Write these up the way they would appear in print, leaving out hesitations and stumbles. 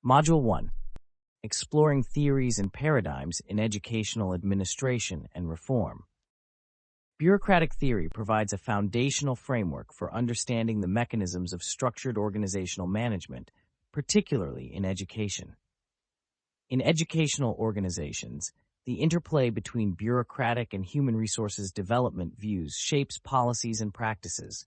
Module 1. Exploring Theories and Paradigms in Educational Administration and Reform. Bureaucratic theory provides a foundational framework for understanding the mechanisms of structured organizational management, particularly in education. In educational organizations, the interplay between bureaucratic and human resources development views shapes policies and practices,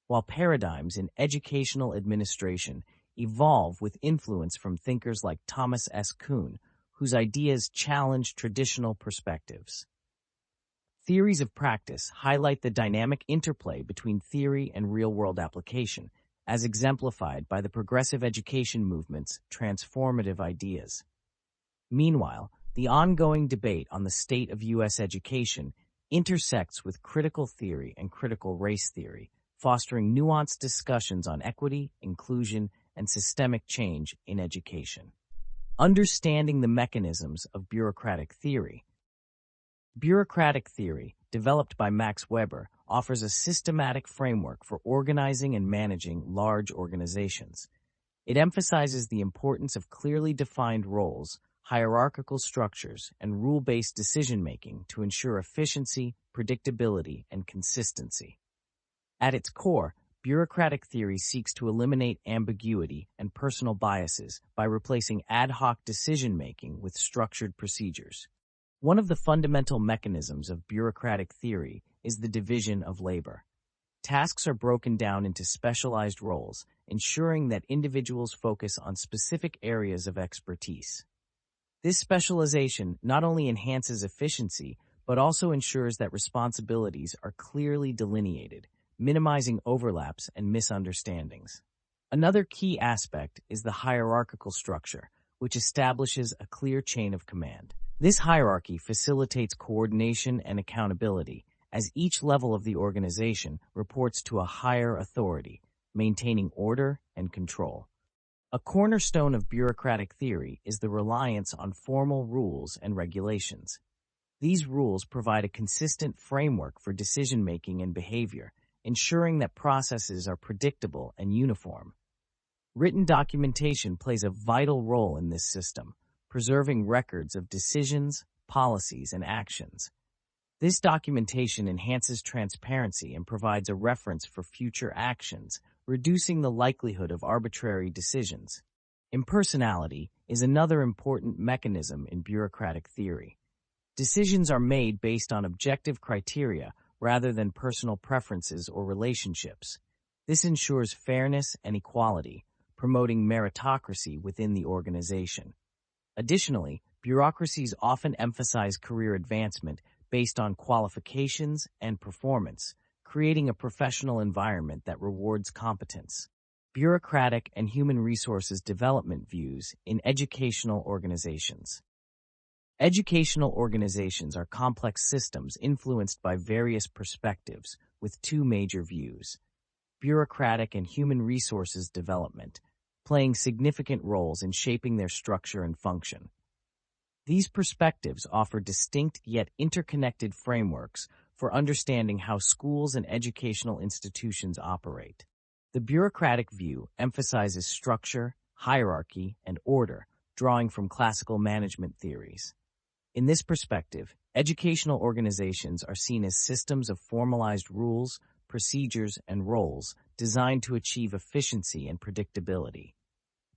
while paradigms in educational administration evolve with influence from thinkers like Thomas S. Kuhn, whose ideas challenge traditional perspectives. Theories of practice highlight the dynamic interplay between theory and real-world application, as exemplified by the progressive education movement's transformative ideas. Meanwhile, the ongoing debate on the state of U.S. education intersects with critical theory and critical race theory, fostering nuanced discussions on equity, inclusion, and systemic change in education. Understanding the mechanisms of bureaucratic theory. Bureaucratic theory, developed by Max Weber, offers a systematic framework for organizing and managing large organizations. It emphasizes the importance of clearly defined roles, hierarchical structures, and rule-based decision-making to ensure efficiency, predictability, and consistency. At its core, bureaucratic theory seeks to eliminate ambiguity and personal biases by replacing ad hoc decision-making with structured procedures. One of the fundamental mechanisms of bureaucratic theory is the division of labor. Tasks are broken down into specialized roles, ensuring that individuals focus on specific areas of expertise. This specialization not only enhances efficiency, but also ensures that responsibilities are clearly delineated, minimizing overlaps and misunderstandings. Another key aspect is the hierarchical structure, which establishes a clear chain of command. This hierarchy facilitates coordination and accountability, as each level of the organization reports to a higher authority, maintaining order and control. A cornerstone of bureaucratic theory is the reliance on formal rules and regulations. These rules provide a consistent framework for decision-making and behavior, ensuring that processes are predictable and uniform. Written documentation plays a vital role in this system, preserving records of decisions, policies, and actions. This documentation enhances transparency and provides a reference for future actions, reducing the likelihood of arbitrary decisions. Impersonality is another important mechanism in bureaucratic theory. Decisions are made based on objective criteria rather than personal preferences or relationships. This ensures fairness and equality, promoting meritocracy within the organization. Additionally, bureaucracies often emphasize career advancement based on qualifications and performance, creating a professional environment that rewards competence. Bureaucratic and human resources development views in educational organizations. Educational organizations are complex systems influenced by various perspectives, with two major views: bureaucratic and human resources development, playing significant roles in shaping their structure and function. These perspectives offer distinct yet interconnected frameworks for understanding how schools and educational institutions operate. The bureaucratic view emphasizes structure, hierarchy, and order, drawing from classical management theories. In this perspective, educational organizations are seen as systems of formalized rules, procedures, and roles designed to achieve efficiency and predictability.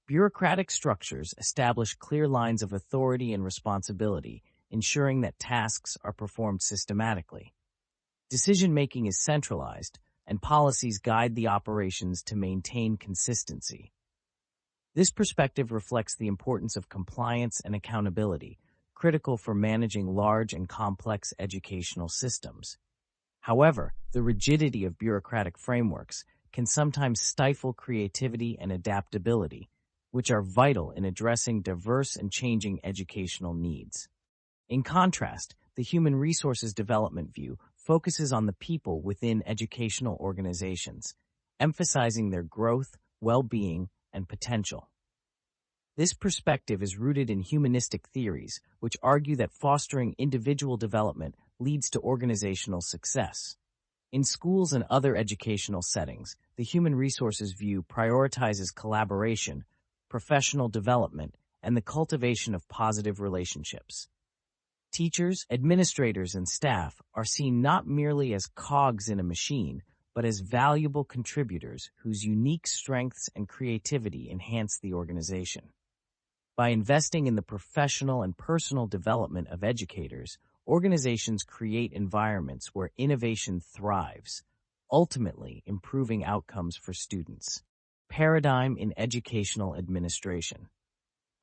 Bureaucratic structures establish clear lines of authority and responsibility, ensuring that tasks are performed systematically. Decision-making is centralized, and policies guide the operations to maintain consistency. This perspective reflects the importance of compliance and accountability, critical for managing large and complex educational systems. However, the rigidity of bureaucratic frameworks can sometimes stifle creativity and adaptability, which are vital in addressing diverse and changing educational needs. In contrast, the human resources development view focuses on the people within educational organizations, emphasizing their growth, well-being, and potential. This perspective is rooted in humanistic theories, which argue that fostering individual development leads to organizational success. In schools and other educational settings, the human resources view prioritizes collaboration, professional development, and the cultivation of positive relationships. Teachers, administrators, and staff are seen not merely as cogs in a machine, but as valuable contributors whose unique strengths and creativity enhance the organization. By investing in the professional and personal development of educators, organizations create environments where innovation thrives, ultimately improving outcomes for students. Paradigm in educational administration.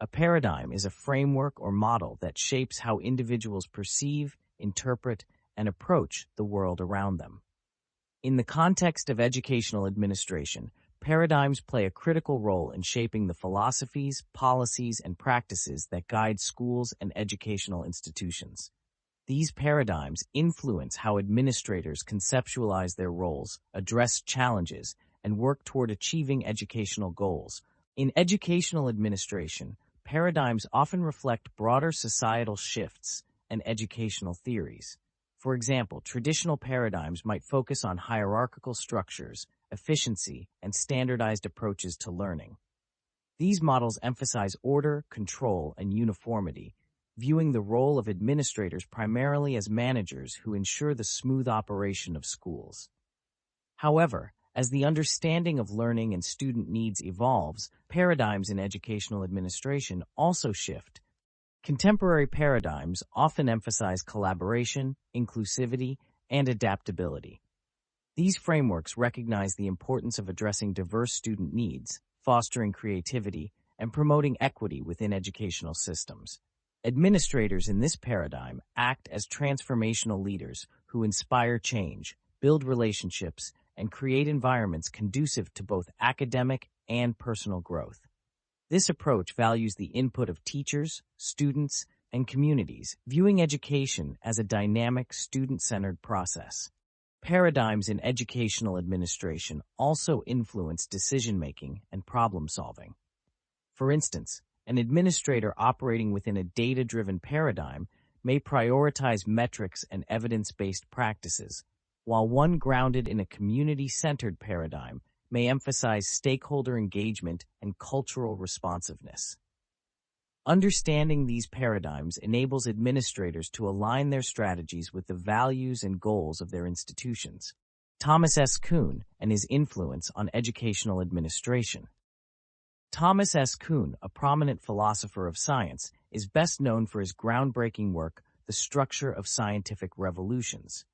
A paradigm is a framework or model that shapes how individuals perceive, interpret, and approach the world around them. In the context of educational administration, paradigms play a critical role in shaping the philosophies, policies, and practices that guide schools and educational institutions. These paradigms influence how administrators conceptualize their roles, address challenges, and work toward achieving educational goals. In educational administration, paradigms often reflect broader societal shifts and educational theories. For example, traditional paradigms might focus on hierarchical structures, efficiency, and standardized approaches to learning. These models emphasize order, control, and uniformity, viewing the role of administrators primarily as managers who ensure the smooth operation of schools. However, as the understanding of learning and student needs evolves, paradigms in educational administration also shift. Contemporary paradigms often emphasize collaboration, inclusivity, and adaptability. These frameworks recognize the importance of addressing diverse student needs, fostering creativity, and promoting equity within educational systems. Administrators in this paradigm act as transformational leaders who inspire change, build relationships, and create environments conducive to both academic and personal growth. This approach values the input of teachers, students, and communities, viewing education as a dynamic, student-centered process. Paradigms in educational administration also influence decision-making and problem-solving. For instance, an administrator operating within a data-driven paradigm may prioritize metrics and evidence-based practices, while one grounded in a community-centered paradigm may emphasize stakeholder engagement and cultural responsiveness. Understanding these paradigms enables administrators to align their strategies with the values and goals of their institutions. Thomas S. Kuhn and his influence on educational administration. Thomas S. Kuhn, a prominent philosopher of science, is best known for his groundbreaking work, The Structure of Scientific Revolutions.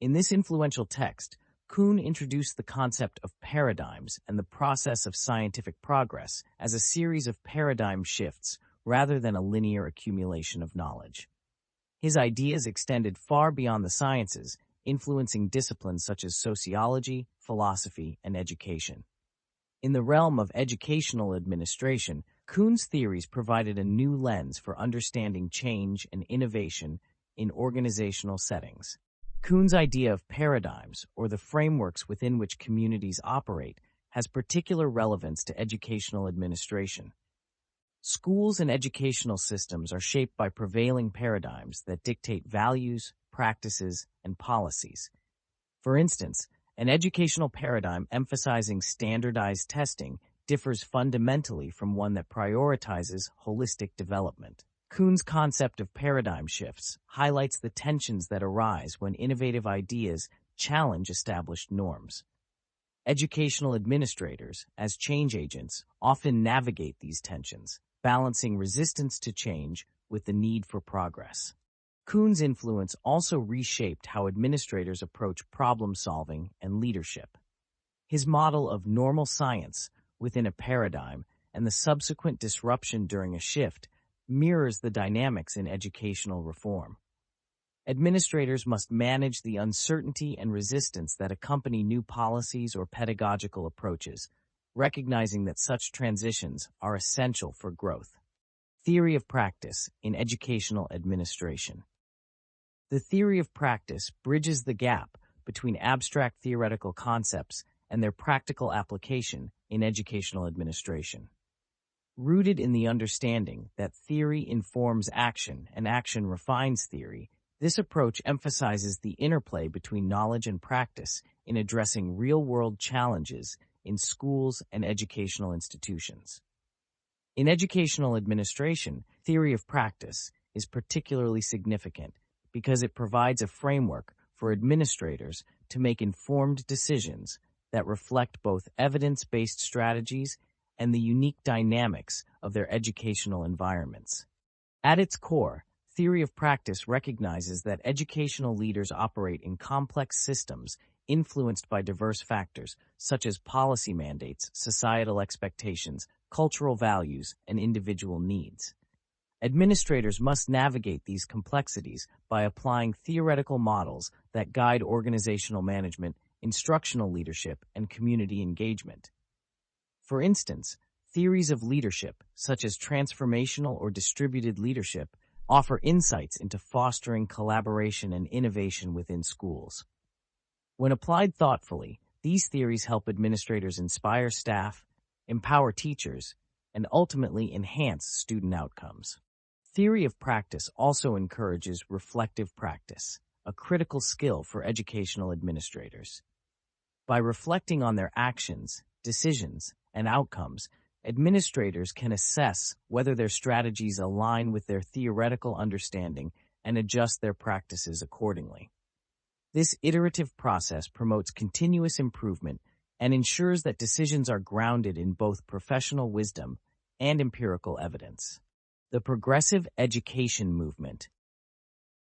In this influential text, Kuhn introduced the concept of paradigms and the process of scientific progress as a series of paradigm shifts rather than a linear accumulation of knowledge. His ideas extended far beyond the sciences, influencing disciplines such as sociology, philosophy, and education. In the realm of educational administration, Kuhn's theories provided a new lens for understanding change and innovation in organizational settings. Kuhn's idea of paradigms, or the frameworks within which communities operate, has particular relevance to educational administration. Schools and educational systems are shaped by prevailing paradigms that dictate values, practices, and policies. For instance, an educational paradigm emphasizing standardized testing differs fundamentally from one that prioritizes holistic development. Kuhn's concept of paradigm shifts highlights the tensions that arise when innovative ideas challenge established norms. Educational administrators, as change agents, often navigate these tensions, balancing resistance to change with the need for progress. Kuhn's influence also reshaped how administrators approach problem-solving and leadership. His model of normal science within a paradigm and the subsequent disruption during a shift mirrors the dynamics in educational reform. Administrators must manage the uncertainty and resistance that accompany new policies or pedagogical approaches, recognizing that such transitions are essential for growth. Theory of practice in educational administration. The theory of practice bridges the gap between abstract theoretical concepts and their practical application in educational administration. Rooted in the understanding that theory informs action and action refines theory, this approach emphasizes the interplay between knowledge and practice in addressing real-world challenges in schools and educational institutions. In educational administration, theory of practice is particularly significant because it provides a framework for administrators to make informed decisions that reflect both evidence-based strategies and the unique dynamics of their educational environments. At its core, theory of practice recognizes that educational leaders operate in complex systems influenced by diverse factors such as policy mandates, societal expectations, cultural values, and individual needs. Administrators must navigate these complexities by applying theoretical models that guide organizational management, instructional leadership, and community engagement. For instance, theories of leadership, such as transformational or distributed leadership, offer insights into fostering collaboration and innovation within schools. When applied thoughtfully, these theories help administrators inspire staff, empower teachers, and ultimately enhance student outcomes. Theory of practice also encourages reflective practice, a critical skill for educational administrators. By reflecting on their actions, decisions, and outcomes, administrators can assess whether their strategies align with their theoretical understanding and adjust their practices accordingly. This iterative process promotes continuous improvement and ensures that decisions are grounded in both professional wisdom and empirical evidence. The progressive education movement.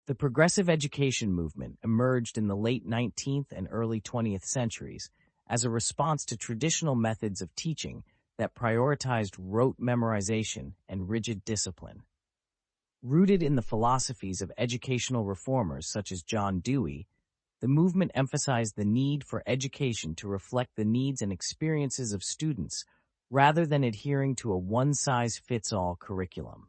The progressive education movement emerged in the late 19th and early 20th centuries as a response to traditional methods of teaching that prioritized rote memorization and rigid discipline. Rooted in the philosophies of educational reformers such as John Dewey, the movement emphasized the need for education to reflect the needs and experiences of students rather than adhering to a one-size-fits-all curriculum.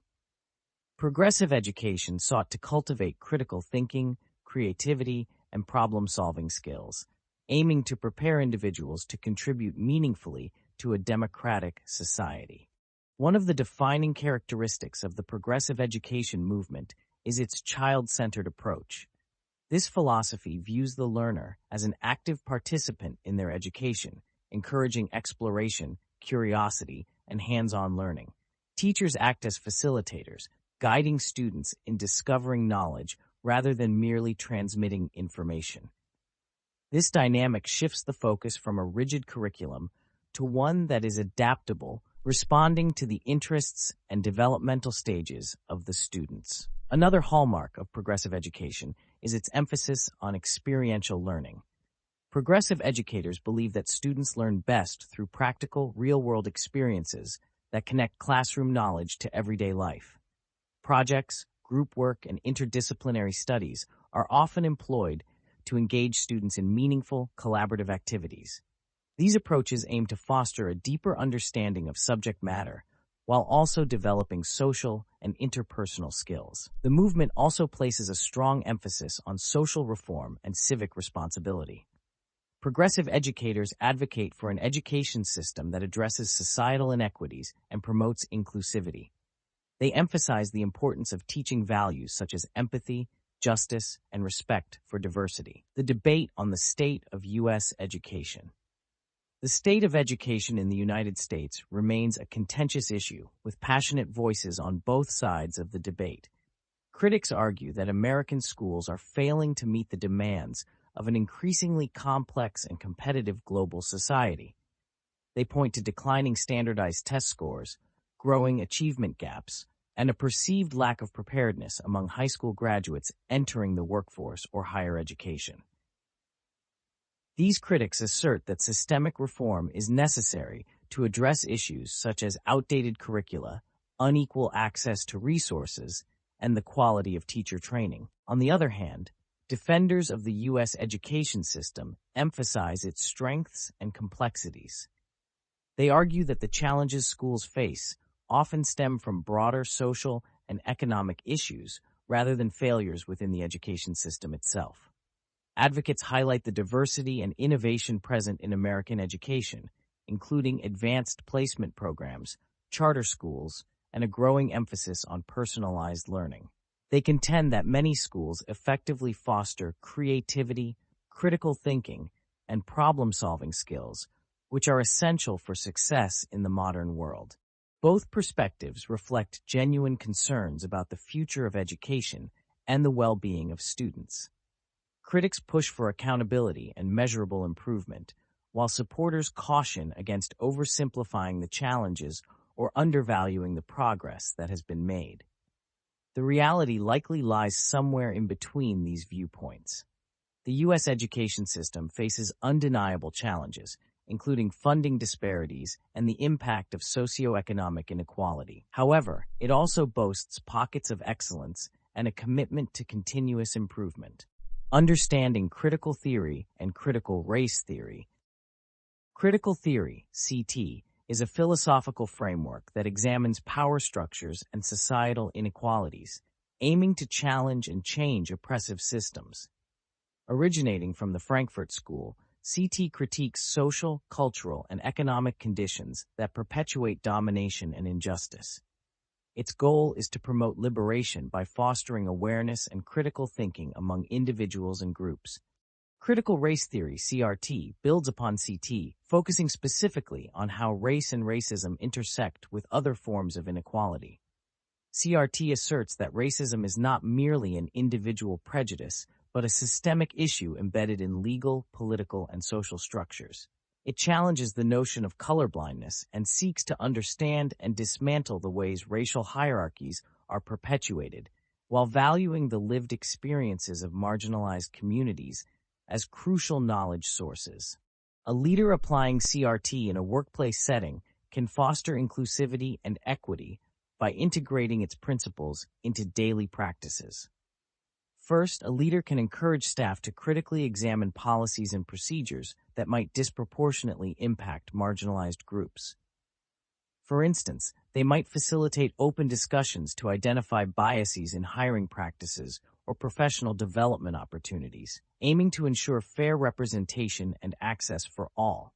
Progressive education sought to cultivate critical thinking, creativity, and problem-solving skills, aiming to prepare individuals to contribute meaningfully to a democratic society. One of the defining characteristics of the progressive education movement is its child-centered approach. This philosophy views the learner as an active participant in their education, encouraging exploration, curiosity, and hands-on learning. Teachers act as facilitators, guiding students in discovering knowledge rather than merely transmitting information. This dynamic shifts the focus from a rigid curriculum to one that is adaptable, responding to the interests and developmental stages of the students. Another hallmark of progressive education is its emphasis on experiential learning. Progressive educators believe that students learn best through practical, real-world experiences that connect classroom knowledge to everyday life. Projects, group work, and interdisciplinary studies are often employed to engage students in meaningful, collaborative activities. These approaches aim to foster a deeper understanding of subject matter, while also developing social and interpersonal skills. The movement also places a strong emphasis on social reform and civic responsibility. Progressive educators advocate for an education system that addresses societal inequities and promotes inclusivity. They emphasize the importance of teaching values such as empathy, justice, and respect for diversity. The debate on the state of U.S. education. The state of education in the United States remains a contentious issue, with passionate voices on both sides of the debate. Critics argue that American schools are failing to meet the demands of an increasingly complex and competitive global society. They point to declining standardized test scores, growing achievement gaps, and a perceived lack of preparedness among high school graduates entering the workforce or higher education. These critics assert that systemic reform is necessary to address issues such as outdated curricula, unequal access to resources, and the quality of teacher training. On the other hand, defenders of the U.S. education system emphasize its strengths and complexities. They argue that the challenges schools face often stem from broader social and economic issues rather than failures within the education system itself. Advocates highlight the diversity and innovation present in American education, including advanced placement programs, charter schools, and a growing emphasis on personalized learning. They contend that many schools effectively foster creativity, critical thinking, and problem-solving skills, which are essential for success in the modern world. Both perspectives reflect genuine concerns about the future of education and the well-being of students. Critics push for accountability and measurable improvement, while supporters caution against oversimplifying the challenges or undervaluing the progress that has been made. The reality likely lies somewhere in between these viewpoints. The U.S. education system faces undeniable challenges, including funding disparities and the impact of socioeconomic inequality. However, it also boasts pockets of excellence and a commitment to continuous improvement. Understanding critical theory and critical race theory. Critical theory, CT, is a philosophical framework that examines power structures and societal inequalities, aiming to challenge and change oppressive systems. Originating from the Frankfurt School, CT critiques social, cultural, and economic conditions that perpetuate domination and injustice. Its goal is to promote liberation by fostering awareness and critical thinking among individuals and groups. Critical race theory, CRT, builds upon CT, focusing specifically on how race and racism intersect with other forms of inequality. CRT asserts that racism is not merely an individual prejudice, but a systemic issue embedded in legal, political, and social structures. It challenges the notion of colorblindness and seeks to understand and dismantle the ways racial hierarchies are perpetuated, while valuing the lived experiences of marginalized communities as crucial knowledge sources. A leader applying CRT in a workplace setting can foster inclusivity and equity by integrating its principles into daily practices. First, a leader can encourage staff to critically examine policies and procedures that might disproportionately impact marginalized groups. For instance, they might facilitate open discussions to identify biases in hiring practices or professional development opportunities, aiming to ensure fair representation and access for all.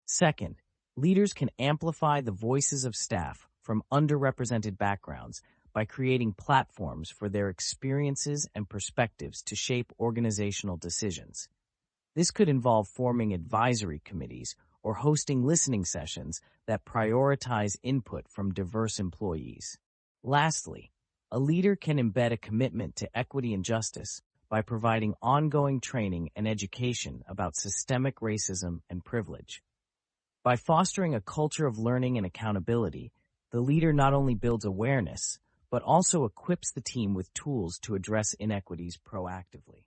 Second, leaders can amplify the voices of staff from underrepresented backgrounds by creating platforms for their experiences and perspectives to shape organizational decisions. This could involve forming advisory committees or hosting listening sessions that prioritize input from diverse employees. Lastly, a leader can embed a commitment to equity and justice by providing ongoing training and education about systemic racism and privilege. By fostering a culture of learning and accountability, the leader not only builds awareness, but also equips the team with tools to address inequities proactively.